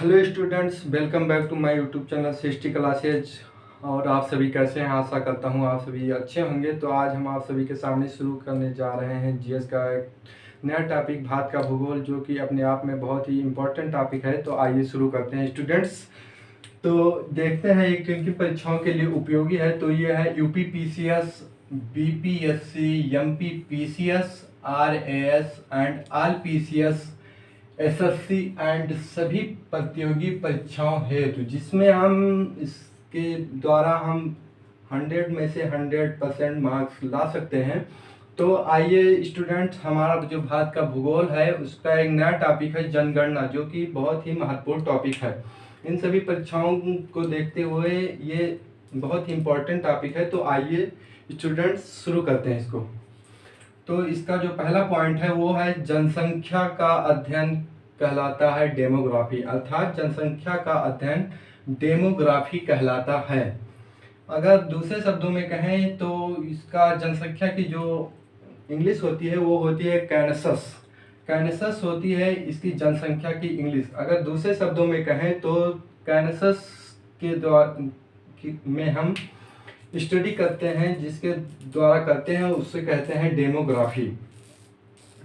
Hello students, welcome back to my YouTube channel Srishti classes. और आप सभी कैसे हैं? आशा करता हूं आप सभी अच्छे होंगे। तो आज हम आप सभी के सामने शुरू करने जा रहे हैं जीएस का एक नया टॉपिक, भारत का भूगोल, जो कि अपने आप में बहुत ही इम्पोर्टेंट टॉपिक है। तो आइए शुरू करते हैं स्टूडेंट्स। तो देखते हैं ये किन किन परीक्षाओं के लिए उपयोगी है। तो ये है UP PCS, BPSC, MP PCS, RAS and all PCS, SSC and सभी प्रतियोगी परीक्षाओं हेतु, जिसमें हम इसके द्वारा हम 100 में से 100% मार्क्स ला सकते हैं। तो आइए स्टूडेंट्स, हमारा जो भारत का भूगोल है उसका एक नया टॉपिक है जनगणना, जो कि बहुत ही महत्वपूर्ण टॉपिक है। इन सभी परीक्षाओं को देखते हुए ये बहुत ही इम्पोर्टेंट टॉपिक है। तो आइए स्टूडेंट्स शुरू करते हैं इसको। तो इसका जो पहला पॉइंट है वो है जनसंख्या का अध्ययन कहलाता है डेमोग्राफी, अर्थात जनसंख्या का अध्ययन डेमोग्राफी कहलाता है। अगर दूसरे शब्दों में कहें तो इसका जनसंख्या की जो इंग्लिश होती है वो होती है कैनेसस। कैनेसस होती है इसकी जनसंख्या की इंग्लिश। अगर दूसरे शब्दों में कहें तो कैनेसस के द्वारा में हम स्टडी करते हैं, जिसके द्वारा करते हैं उससे कहते हैं डेमोग्राफी।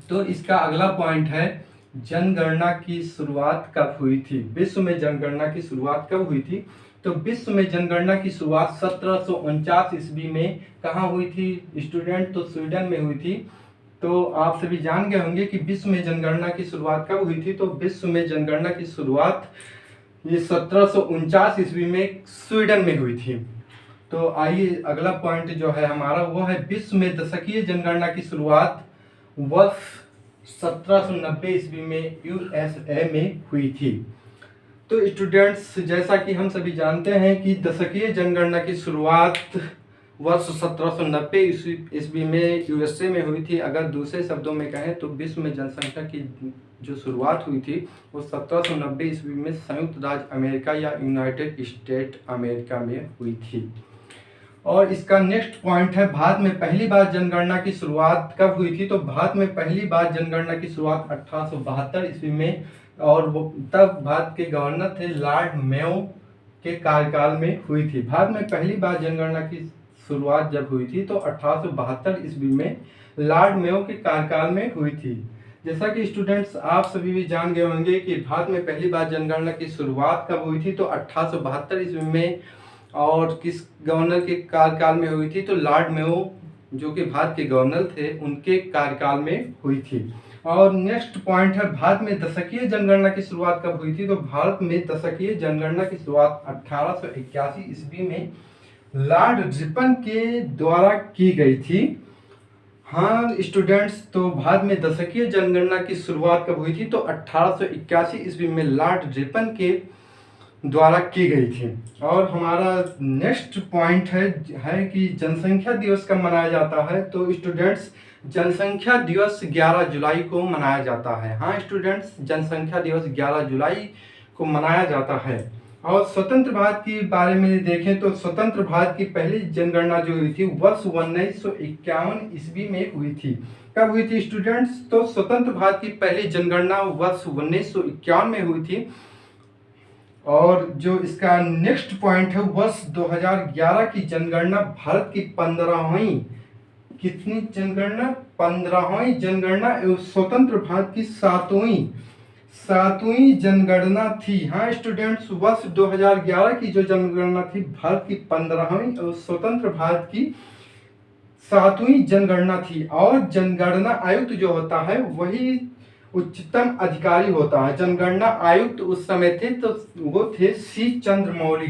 तो इसका अगला पॉइंट है जनगणना की शुरुआत कब हुई थी? विश्व में जनगणना की शुरुआत कब हुई थी? तो विश्व में जनगणना की शुरुआत 1749 ईस्वी में कहाँ हुई थी स्टूडेंट? तो स्वीडन में हुई थी। तो आप सभी जान गए होंगे कि विश्व में जनगणना की शुरुआत कब हुई थी। तो विश्व में जनगणना की शुरुआत ये 1749 ईस्वी में स्वीडन में हुई थी। तो आइए अगला पॉइंट जो है हमारा वो है विश्व में दशकीय जनगणना की शुरुआत वर्ष 1790 ईस्वी में यूएसए में हुई थी। तो स्टूडेंट्स, जैसा कि हम सभी जानते हैं कि दशकीय जनगणना की शुरुआत वर्ष 1790 ईस्वी में यूएसए में हुई थी। अगर दूसरे शब्दों में कहें तो विश्व में जनसंख्या की जो शुरुआत हुई थी वो 1790 ईस्वी में संयुक्त राज्य अमेरिका या यूनाइटेड स्टेट अमेरिका में हुई थी। और इसका नेक्स्ट पॉइंट है भारत में पहली बार जनगणना की शुरुआत कब हुई थी? तो भारत में पहली बार जनगणना की शुरुआत 1872 ईस्वी में, और तब भारत के गवर्नर थे लॉर्ड मेयो के कार्यकाल में हुई थी। भारत में पहली बार जनगणना की शुरुआत जब हुई थी तो 1872 ईस्वी में लॉर्ड मेयो के कार्यकाल में हुई थी। जैसा कि स्टूडेंट्स आप सभी भी जान गए होंगे कि भारत में पहली बार जनगणना की शुरुआत कब हुई थी। तो 1872 ईस्वी में, और किस गवर्नर के कार्यकाल में हुई थी? तो लॉर्ड मेयो, जो कि भारत के गवर्नर थे, उनके कार्यकाल में हुई थी। और नेक्स्ट पॉइंट है भारत में दशकीय जनगणना की शुरुआत कब हुई थी? तो भारत में दशकीय जनगणना की शुरुआत 1881 ईस्वी में लॉर्ड रिपन के द्वारा की गई थी। हाँ स्टूडेंट्स, तो भारत में दशकीय जनगणना की शुरुआत कब हुई थी? तो 1881 ईस्वी में लॉर्ड रिपन के द्वारा की गई थी। और हमारा नेक्स्ट पॉइंट है कि जनसंख्या दिवस कब मनाया जाता है? तो स्टूडेंट्स, जनसंख्या दिवस 11 जुलाई को मनाया जाता है। हाँ स्टूडेंट्स, जनसंख्या दिवस 11 जुलाई को मनाया जाता है। और स्वतंत्र भारत के बारे में देखें तो स्वतंत्र भारत की पहली जनगणना जो हुई थी वर्ष 1951 ईस्वी में हुई थी। कब हुई थी स्टूडेंट्स? तो स्वतंत्र भारत की पहली जनगणना वर्ष 1951 में हुई थी। और जो इसका नेक्स्ट पॉइंट है वर्ष 2011 की जनगणना भारत की 15वीं, कितनी जनगणना? 15वीं जनगणना एवं स्वतंत्र भारत की सातवीं जनगणना थी। हाँ स्टूडेंट्स, वर्ष 2011 की जो जनगणना थी भारत की 15वीं और स्वतंत्र भारत की 7वीं जनगणना थी। और जनगणना आयुक्त जो होता है वही उच्चतम अधिकारी होता है। जनगणना आयुक्त उस समय थे तो वो थे सी चंद्रमौली।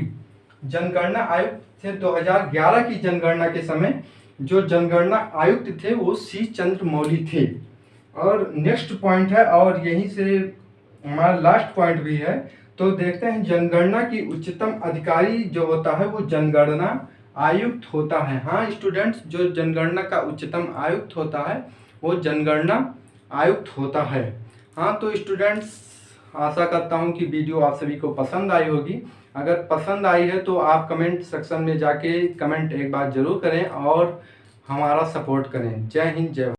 जनगणना आयुक्त थे 2011 की जनगणना के समय जो जनगणना आयुक्त थे वो सी चंद्रमौली थे। और नेक्स्ट पॉइंट है, और यहीं से हमारा लास्ट पॉइंट भी है। तो देखते हैं जनगणना की उच्चतम अधिकारी जो होता है वो जनगणना आयुक्त होता है। हाँ स्टूडेंट्स, जो जनगणना का उच्चतम आयुक्त होता है वो जनगणना आयुक्त होता है। हाँ तो स्टूडेंट्स, आशा करता हूँ कि वीडियो आप सभी को पसंद आई होगी। अगर पसंद आई है तो आप कमेंट सेक्शन में जाके कमेंट एक बार ज़रूर करें और हमारा सपोर्ट करें। जय हिंद, जय भारत।